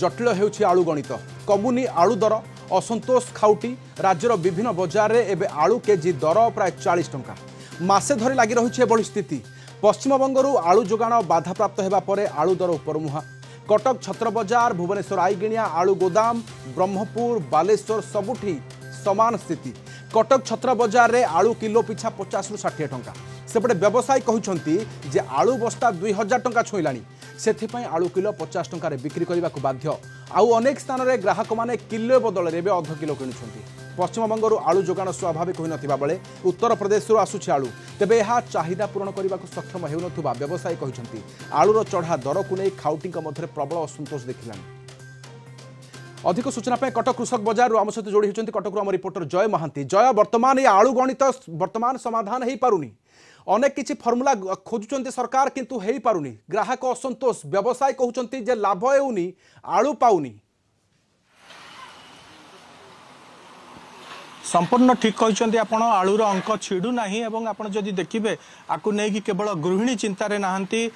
जटिल हेउछि आलू गणित कमुनी आलू दर असंतोष खाउटी राज्यर विभिन्न बजार रे एबे आलू केजी दर प्राय 40 टंका मासे धरी लागि रहिछि एबळी स्थिति पश्चिमबंगरू आलू जोगाण बाधाप्राप्त हेबा परे आलू दर उपरमुहा कटक छत्र बजार भुवनेश्वर आईगिणिया आलू गोदाम ब्रह्मपुर बालेश्वर सबुठी समान स्थिति कटक छत्र बजार रे आलू किलो पिछा 50 रु 60 टंका सेपटे व्यवसायी कहउछंती जे आलू बस्ता 2000 टंका छोइलाणी सेथिपई आलू किलो 50 टंका रे बिक्री करबा को बाध्य आउ अनेक स्थान रे ग्राहक माने किलो बदल रे अध किलो किनुछंती पश्चिमबंगरू आलू जोगाण स्वाभाविक होई नथिबा बेले उत्तर प्रदेश रु आसुछि आलू तेबे एहा चाहिदा पूरण करबा को सक्षम हेउ नथिबा व्यवसायी कहउछंती आलूर चढ़ा दर को नै खाउटी मध्य प्रबल असंतोष देखिलाणी अधिक सूचना कटक कृषक बजार आम सहित जोड़ी होती कटक आम रिपोर्टर जय महांती जय वर्तमान ये आलू गणित वर्तमान समाधान हो पारुनी अनेक किसी फर्मुला खोजुंट सरकार किंतु हो पारुनी ग्राहक असंतोष व्यवसाय कहते जे लाभ हेउनी आलू पाउनी संपूर्ण ठीक कहते आपण आलूर अंक छिड़ू ना आप देखिए आपको नहीं केवल गृहिणी चिंतार नहांती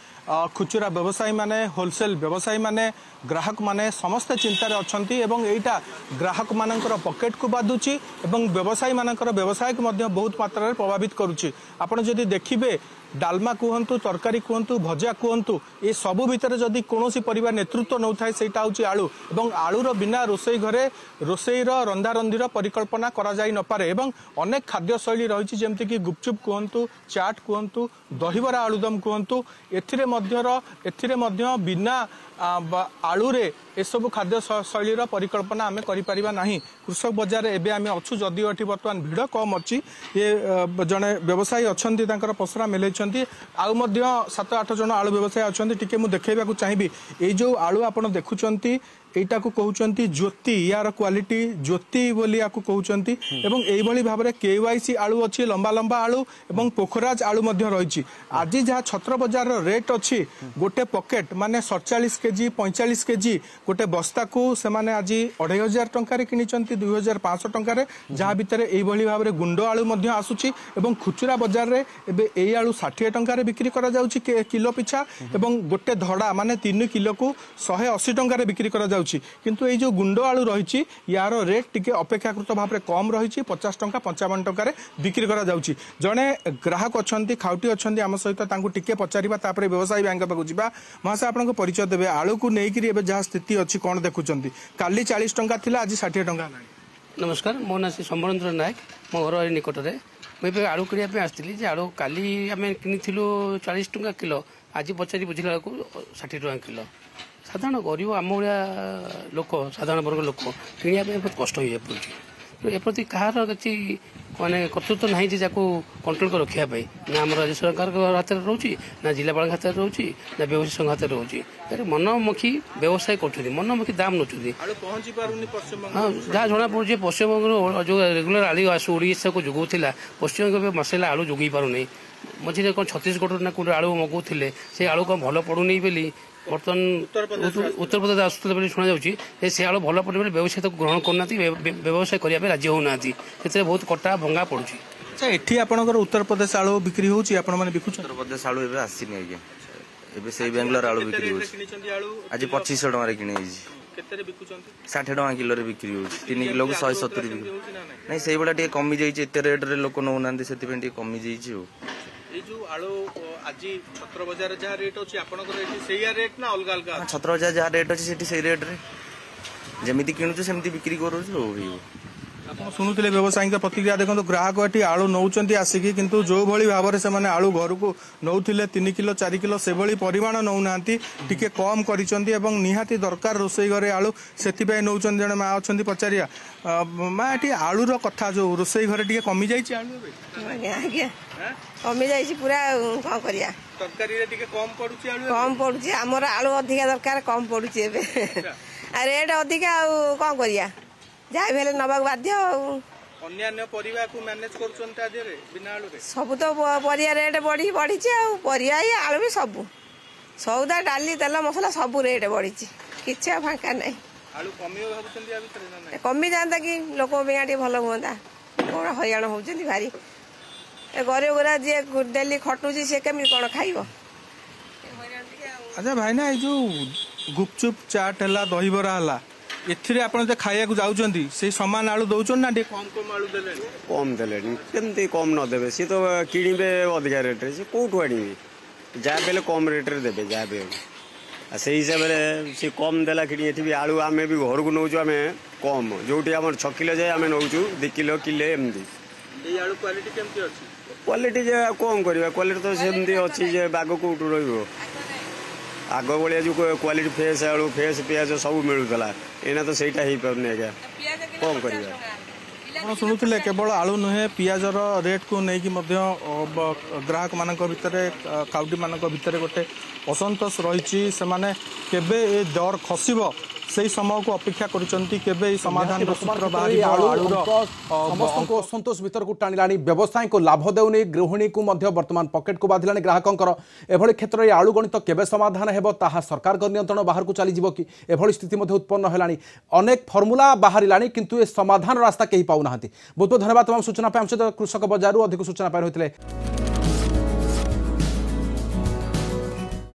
खुचुरा व्यवसायी माने होलसेल व्यवसायी माने ग्राहक माने समस्त चिंतार अच्छी एटा ग्राहक मानकर पॉकेट को बाधुची व्यवसायी मानकर व्यवसाय को बहुत मात्रा प्रभावित करुच्ची आपड़ जदि देखिए डालमा कहतु तरकारी कहतु भजा कहतु ये सबू भितर जदि कौन परिवा नेतृत्व नौ थाए से आलू और आलूर बिना रोसई घरे रोसईर रंधारंधीर परिकल्पना करा जाई न पारे एवं अनेक खाद्य शैली रही जमती कि गुपचुप कहतु चाट कहतु दहीबरा आलूदम कहतु एथिरे बिना आलूरे एसबू खाद्य शैलीर परिकल्पना आम करा कृषक बजार एवं आम अच्छु जदिव ये बर्तमान भिड़ कम अच्छी ये जड़े व्यवसायी अच्छा पसरा मिले आउ 7-8 जन आलू व्यवसायी अच्छा टी मुझे देखा चाहिए ये जो आलू आप देखुंत एटा को कहते ज्योति यार क्वालिटी ज्योति बोली या कहते यही भाव में केवाईसी आलू अच्छी लंबा लंबा आलू और पोखराज आलू रही आज जहाँ छत्र बजार रेट अच्छी गोटे पकेट माने 47 केजी 45 केजी गोटे बस्ता को सेमाने आज 2500 टंकार कि 2500 टंकार जहाँ भितर यही भाव में गुंड आलू आसूची और खुचुरा बजार में एबे यही आलू 60 टंकार बिक्री करा जाउची किलो पिछा और गोटे धड़ा माने 3 किलो को 180 टंकार बिक्री करा किंतु ये जो गुंड आलू रही यार रेट टिके अपेक्षाकृत भाव में कम रही 50 टंका 55 टंकार बिक्री करा जाउची जड़े ग्राहक अच्छा खाउटी अच्छा आम सहित टिके पचारिबा तापर व्यवसायी बैंक पाक जावा महाशय आपन परिचय देवे आलू को लेकिन जहाँ स्थिति अच्छी कौन देखुं काली 40 टंका थिला आज 60 टंका नमस्कार मो ना से संबरेन्द्र नायक मो घर निकट में मुझे आलू किणी आसती आलू काली आम कि 40 टंका किलो आज पचारि बुझला बेलू 60 टंका किलो साधारण गरीब आम भाया लोक साधारण वर्ग लोक किणा बहुत कष्ट हो पड़े एप्रति कहार किसी माने कर्तृत्व ना कंट्रोल कर रखापी ना आम राज्य सरकार हाथ में रोचे ना जिलापाल हाथ में रोचे ना व्यवसायी संघ हाथ में रोचे मनमुखी व्यवसाय कर मनमुखी दाम नौ जहाँ जना पड़े पश्चिमबंग जो रेगुलर आलू आसू ओडिशा को जोगौला पश्चिमबंग मसला आलू जोगई पारूनी मझे कौन छत्तीसगढ़ ना कौन आलू मगौले से आलू कौन भल पड़ूनी बोली बर्तमान उत्तर प्रदेश आसूला शुणा जाऊँगी से आलू भल पड़े व्यवसाय ग्रहण करना व्यवसाय करने राजी होना बहुत कटा भंगा पड़ू अच्छा एठी आपनकर उत्तर प्रदेश आलू बिक्री होची आपण माने बिकुछ उत्तर प्रदेश आलू एबे आसीनी आगे एबे से बेंगलोर आलू बिक्री होची आज 2500 टका रे किने केते रे बिकुचंती 60 टका किलो रे बिक्री होची 3 किलो को 170 बिक्री नहीं सेई बडा टे कमी जाई एते रेट रे लोक नौ नांदी सेति पे टे कमी जाई हो ए जो आलू आज छत्र बाजार जहाँ रेट अच्छी आपंकर रेट ना अलग अलग छत्र बाजार जहाँ रेट अच्छी से रेट रे जमी किणुचु सेमती बिक्री करूँ आप शुणुले व्यवसायी प्रतिक्रिया देखो ग्राहक ये आलू नौकरी आसिकी किंतु जो भाई भाव में से आलू घर को नौले 3 किलो 4 किलो से परिमाण नौना टिके कम कर निहाती दरकार रोसई घरे आलू से नौ जन माँ अच्छा पचारिया माँ ये आलूर कथा जो रोसई घरे टे कमी जाइए आलू कमी जाइए पूरा कौन करिया तरकारी कम पड़ुची आमर आलू अधिका दरकार कम पड़ुची रेट अधिका कौन करिया जहाँ भी नवा बाध्य अन्य परिवा को मैनेज कर सब तो परिया रेट बढ़ी परिया आलू भी सब सौदा डाली तेल मसला सब रेट बढ़ी कि फांका ना कमी जाता कि लोक भल हुआ कौन हईराण होती भारी गरीब गुरा जी डेली खटुची से केमी कौन खाइब अच्छा भाई ना जो गुपचुप चाट है दहीबरा है एथिरे आपण जे खाया को जाउचंदी से समान आलू दउचन ना टे कम कम आलू देले कम देले केमती कम न देबे सी तो किणीबे अधिका रेट रे से कोठु आनिबे जा बेले कम रेट रे देबे जा बे से हिसाब रे से कम देला किणी एथि भी आलू आमे भी घर को नौचु आमे कम जोटी हमर 6 किलो जाय आमे नौचु 2 किलो किले एमदी ए आलू क्वालिटी केमती अछि क्वालिटी जे कम करबा क्वालिटी तो सेमती अछि जे बागो कोठु रहइबो आग भाया जो क्वालिटी फ्रेश आलू फ्रेश पियाज सब मिलूला एना तो सहीटा हो पारनी आज्ञा कम कर शुणुले केवल आलू नुहे पियाजर रेट को लेकिन ग्राहक मान काउटी मान गोटे असंतोष रही से दर खसब से समय को अपेक्षा कर समाधान समस्त को असंतोष भीतर को टाणिला व्यवसायी को लाभ देउनी गृहिणी को वर्तमान पकेट को बाधिला ग्राहकों एभली क्षेत्र में आलू गणित केबे समाधान हेबो ताहा सरकार नियंत्रण बाहर को चली कि एभली स्थिति उत्पन्न है अनेक फर्मुला बाहर किंतु ए समाधान रास्ता कहीं पाऊना बहुत बहुत धन्यवाद तमाम सूचना कृषक बजार अधिक सूचना होते